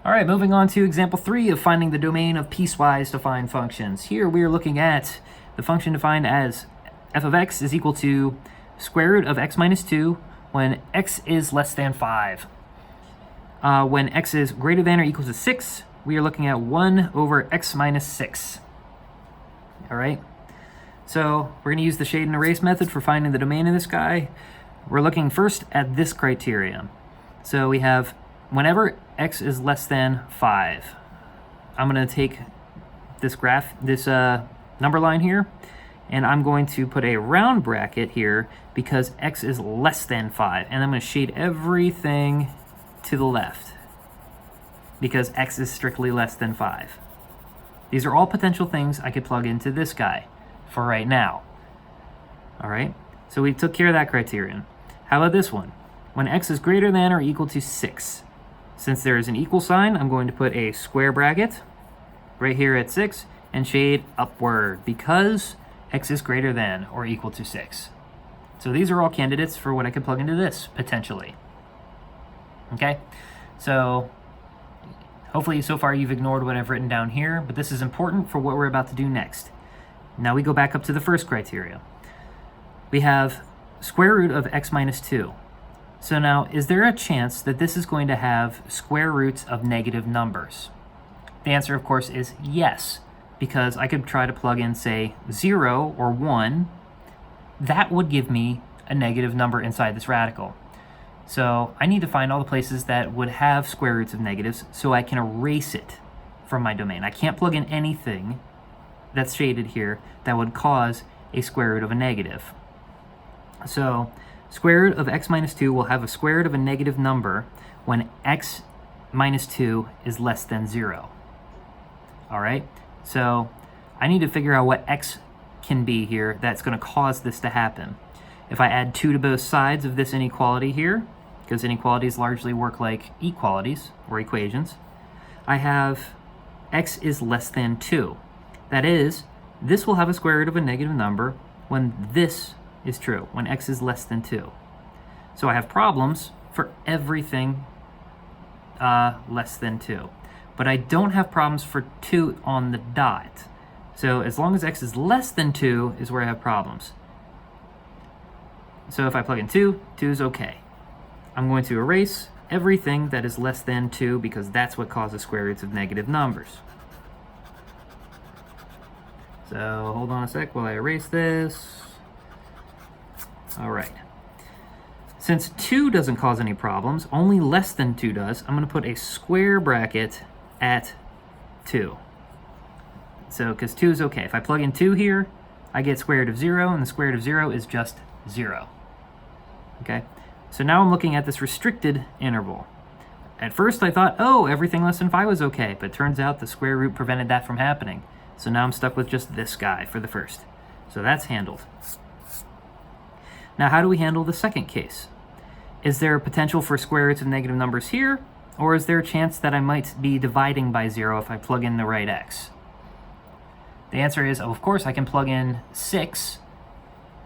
All right, moving on to example 3 of finding the domain of piecewise defined functions. Here we are looking at the function defined as f of x is equal to square root of x minus 2 when x is less than 5. When x is greater than or equal to 6, we are looking at 1 over x minus 6. All right, so we're going to use the shade and erase method for finding the domain of this guy. We're looking first at this criterion. So we have whenever x is less than 5, I'm going to take this graph, this number line here, and I'm going to put a round bracket here because x is less than 5. And I'm going to shade everything to the left because x is strictly less than 5. These are all potential things I could plug into this guy for right now. All right, so we took care of that criterion. How about this one? When x is greater than or equal to 6. Since there is an equal sign, I'm going to put a square bracket right here at 6 and shade upward because x is greater than or equal to 6. So these are all candidates for what I could plug into this, potentially. Okay, so hopefully so far you've ignored what I've written down here, but this is important for what we're about to do next. Now we go back up to the first criteria. We have square root of x minus 2. So now, is there a chance that this is going to have square roots of negative numbers? The answer, of course, is yes, because I could try to plug in, say, 0 or 1. That would give me a negative number inside this radical. So I need to find all the places that would have square roots of negatives so I can erase it from my domain. I can't plug in anything that's shaded here that would cause a square root of a negative. So square root of x minus 2 will have a square root of a negative number when x minus 2 is less than 0. All right, so I need to figure out what x can be here that's going to cause this to happen. If I add 2 to both sides of this inequality here, because inequalities largely work like equalities or equations, I have x is less than 2. That is, this will have a square root of a negative number when this is true, when x is less than 2. So I have problems for everything less than 2. But I don't have problems for 2 on the dot. So as long as x is less than 2 is where I have problems. So if I plug in 2, 2 is okay. I'm going to erase everything that is less than 2 because that's what causes square roots of negative numbers. So hold on a sec while I erase this. All right. Since 2 doesn't cause any problems, only less than 2 does, I'm going to put a square bracket at 2. So, because 2 is okay. If I plug in 2 here, I get square root of 0, and the square root of 0 is just 0. Okay? So now I'm looking at this restricted interval. At first I thought, oh, everything less than 5 was okay, but it turns out the square root prevented that from happening. So now I'm stuck with just this guy for the first. So that's handled. Now how do we handle the second case? Is there a potential for square roots of negative numbers here? Or is there a chance that I might be dividing by 0 if I plug in the right x? The answer is, of course, I can plug in 6,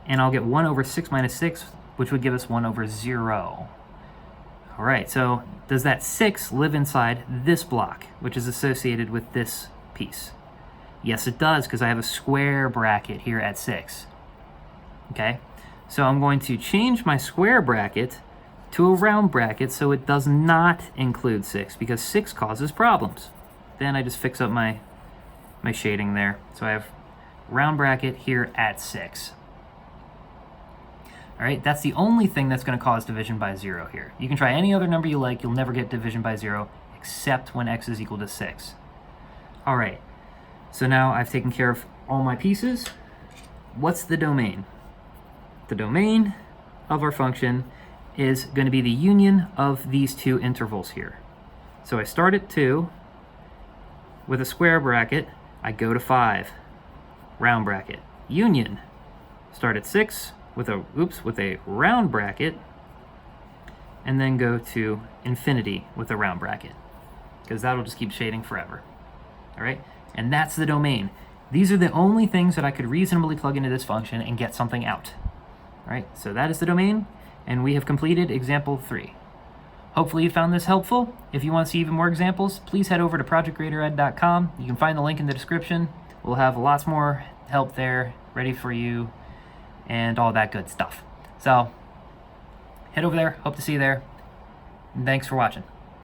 and I'll get 1 over 6 minus 6, which would give us 1 over 0. All right, so does that 6 live inside this block, which is associated with this piece? Yes, it does, because I have a square bracket here at 6. Okay, so I'm going to change my square bracket to a round bracket so it does not include 6, because 6 causes problems. Then I just fix up my shading there. So I have round bracket here at 6. All right, that's the only thing that's going to cause division by 0 here. You can try any other number you like, you'll never get division by 0 except when x is equal to 6. All right, so now I've taken care of all my pieces. What's the domain? The domain of our function is going to be the union of these two intervals here. So I start at 2 with a square bracket, I go to 5, round bracket. Union, start at 6 with a round bracket, and then go to infinity with a round bracket, because that'll just keep shading forever. All right, and that's the domain. These are the only things that I could reasonably plug into this function and get something out. All right, so that is the domain, and we have completed example 3. Hopefully you found this helpful. If you want to see even more examples, please head over to projectgradered.com. You can find the link in the description. We'll have lots more help there ready for you and all that good stuff. So head over there. Hope to see you there. And thanks for watching.